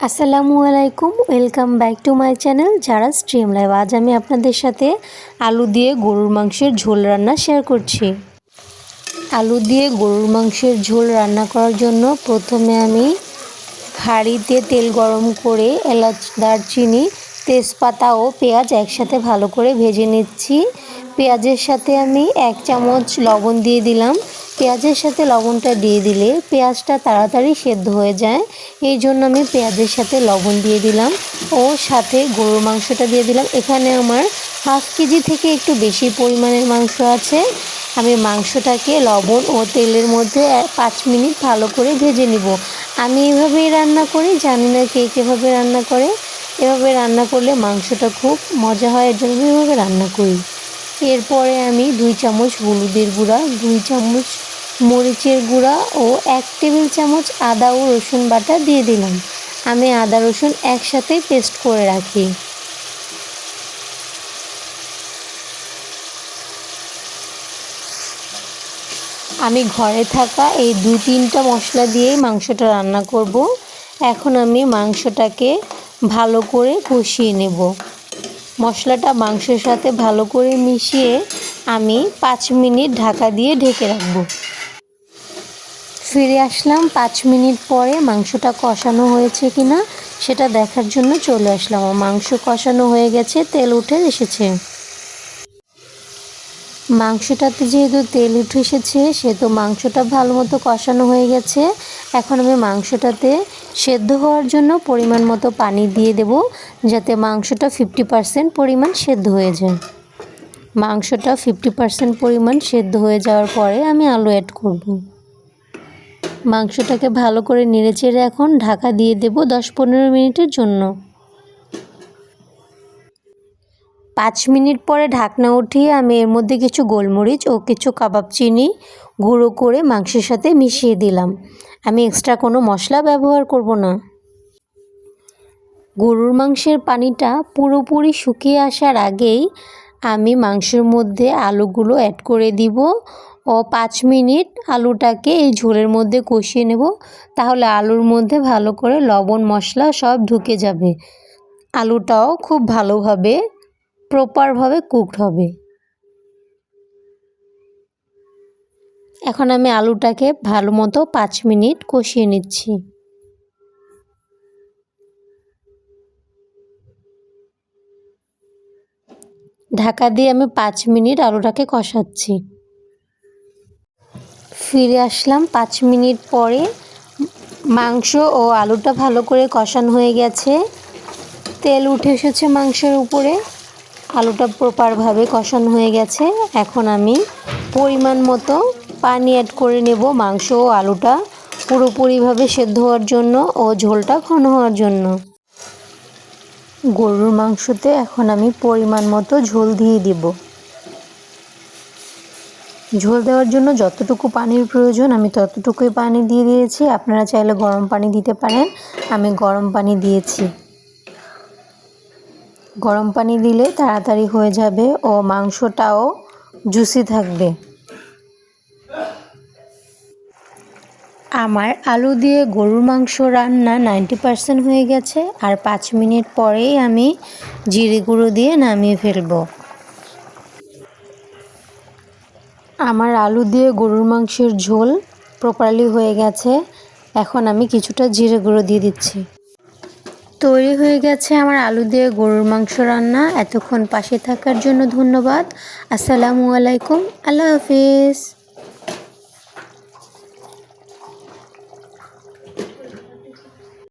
আসসালামু আলাইকুম, welcome back to my channel যারা স্ট্রিম লাইভ। আজ আমি আপনাদের সাথে আলু দিয়ে গরুর মাংসের ঝোল রান্না শেয়ার করছি। আলু দিয়ে গরুর মাংসের ঝোল রান্না করার জন্য প্রথমে আমি হাঁড়িতে তেল গরম করে এলাচ, দারচিনি, তেজপাতা ও পেঁয়াজ একসাথে ভালো করে ভেজে নিচ্ছি। পেঁয়াজের সাথে আমি 1 চামচ লবণ দিয়ে দিলাম। পেঁয়াজের সাথে লবণটা দিয়ে দিলে পেঁয়াজটা তাড়াতাড়ি সেদ্ধ হয়ে যায়, এই জন্য আমি পেঁয়াজের সাথে লবণ দিয়ে দিলাম ও সাথে গরুর মাংসটা দিয়ে দিলাম। এখানে আমার হাফ কেজি থেকে একটু বেশি পরিমাণের মাংস আছে। আমি মাংসটাকে লবণ ও তেলের মধ্যে 5 মিনিট ভালো করে ভেজে নিব। আমি এভাবেই রান্না করি, জানি না কে কীভাবে রান্না করে। এভাবে রান্না করলে মাংসটা খুব মজা হয়, এর জন্য আমি এভাবে রান্না করি। এরপরে আমি 2 চামচ হলুদের গুঁড়া, 2 চামচ মরিচের গুঁড়া ও 1 টেবিল চামচ আদা ও রসুন বাটা দিয়ে দিলাম। আমি আদা রসুন একসাথে পেস্ট করে রাখি। আমি ঘরে থাকা এই 2-3টা মশলা দিয়েই মাংসটা রান্না করব। এখন আমি মাংসটাকে ভালো করে কষিয়ে নেব। মশলাটা মাংসের সাথে ভালো করে মিশিয়ে আমি 5 মিনিট ঢাকা দিয়ে ঢেকে রাখব। ফিরে আসলাম 5 মিনিট পরে। মাংসটা কষানো হয়েছে কিনা সেটা দেখার জন্য চলে আসলাম। মাংস কষানো হয়ে গেছে, তেল উঠে এসেছে। মাংসটাতে যেহেতু তেল উঠে এসেছে সেহেতু মাংসটা ভালো মতো কষানো হয়ে গেছে। এখন আমি মাংসটাতে সেদ্ধ হওয়ার জন্য পরিমাণ মতো পানি দিয়ে দেব, যাতে মাংসটা 50% পরিমাণ সেদ্ধ হয়ে যায়। মাংসটা 50% পরিমাণ সেদ্ধ হয়ে যাওয়ার পরে আমি আলু অ্যাড করব। মাংসটাকে ভালো করে নেড়েচেড়ে এখন ঢাকা দিয়ে দেব 10-15 মিনিটের জন্য। 5 মিনিট পরে ঢাকনা উঠিয়ে আমি এর মধ্যে কিছু গোলমরিচ ও কিছু কাবাব চিনি গুঁড়ো করে মাংসের সাথে মিশিয়ে দিলাম। আমি এক্সট্রা কোনো মশলা ব্যবহার করব না। গরুর মাংসের পানিটা পুরোপুরি শুকিয়ে আসার আগেই আমি মাংসের মধ্যে আলুগুলো অ্যাড করে দিব ও 5 মিনিট আলুটাকে এই ঝোলের মধ্যে কষিয়ে নেব। তাহলে আলুর মধ্যে ভালো করে লবণ মশলা সব ঢুকে যাবে, আলুটাও খুব ভালোভাবে প্রপারভাবে কুকড হবে। এখন আমি আলুটাকে ভালো মতো 5 মিনিট কষিয়ে নিচ্ছি। ঢাকা দিয়ে আমি 5 মিনিট আলুটাকে কষাচ্ছি। ফিরে আসলাম 5 মিনিট পরে। মাংস ও আলুটা ভালো করে কষানো হয়ে গেছে, তেল উঠে এসেছে মাংসের উপরে, আলুটা প্রপারভাবে কষানো হয়ে গেছে। এখন আমি পরিমাণ মতো পানি অ্যাড করে নেব মাংস ও আলুটা পুরোপুরিভাবে সেদ্ধ হওয়ার জন্য ও ঝোলটা ঘন হওয়ার জন্য। গরুর মাংসতে এখন আমি পরিমাণ মতো ঝোল দিয়ে দিব। ঝোল দেওয়ার জন্য যতটুকু পানির প্রয়োজন আমি ততটুকুই পানি দিয়ে দিয়েছি। আপনারা চাইলে গরম পানি দিতে পারেন, আমি গরম পানি দিয়েছি। গরম পানি দিলে তাড়াতাড়ি হয়ে যাবে ও মাংসটাও জুসি থাকবে। আমার আলু দিয়ে গরুর মাংস রান্না 90% হয়ে গেছে, আর 5 মিনিট পরেই আমি জিরে গুঁড়ো দিয়ে নামিয়ে ফেলব। আমার আলু দিয়ে গরুর মাংসের ঝোল প্রপারলি হয়ে গেছে। এখন আমি কিছুটা জিরে গুঁড়ো দিয়ে দিচ্ছি। তৈরি হয়ে গেছে আমার আলু দিয়ে গরুর মাংস রান্না। এতক্ষণ পাশে থাকার জন্য ধন্যবাদ। আসসালামু আলাইকুম, আল্লাহ হাফিজ।